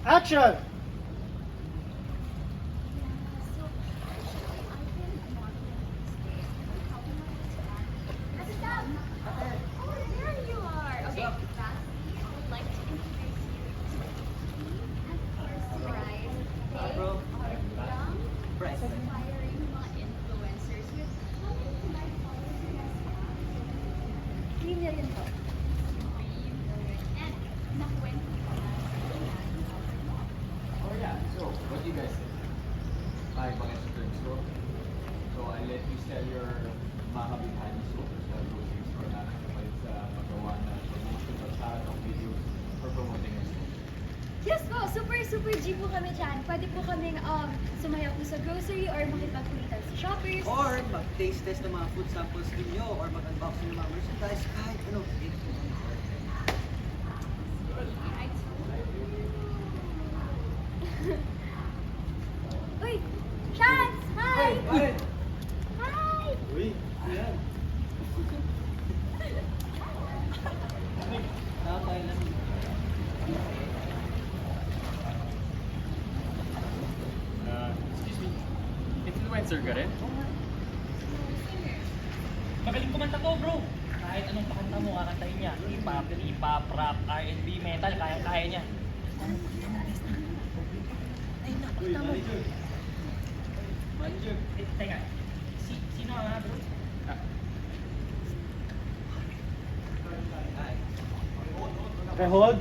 Action! Oh yeah, so what do you guys think? Buying mga extra store. So I let you sell your mga kabihani store sa grocery store namin kapalit sa magawa na promotion or sa ng videos for promoting your store. Yes po, super G po kami dyan. Pwede po kaming sumayaw po sa grocery or makipagkulitan sa shoppers. Or mag-taste test ng mga food samples ninyo or mag-unboxing ng mga merchandise, kahit ano. Uy! Chance! Hi! Bakit? Hi! Uy, yan. Nakakain lang. Excuse me, influencer ka rin? Magaling kumanta to, bro. Kahit anong pakanta mo, kakantahin niya. Hip-hop, rap, R&B, metal, kaya niya. Ay, Uy, nakita mo. manager. Manager. Teka, sino nga, bro? Okay, hold.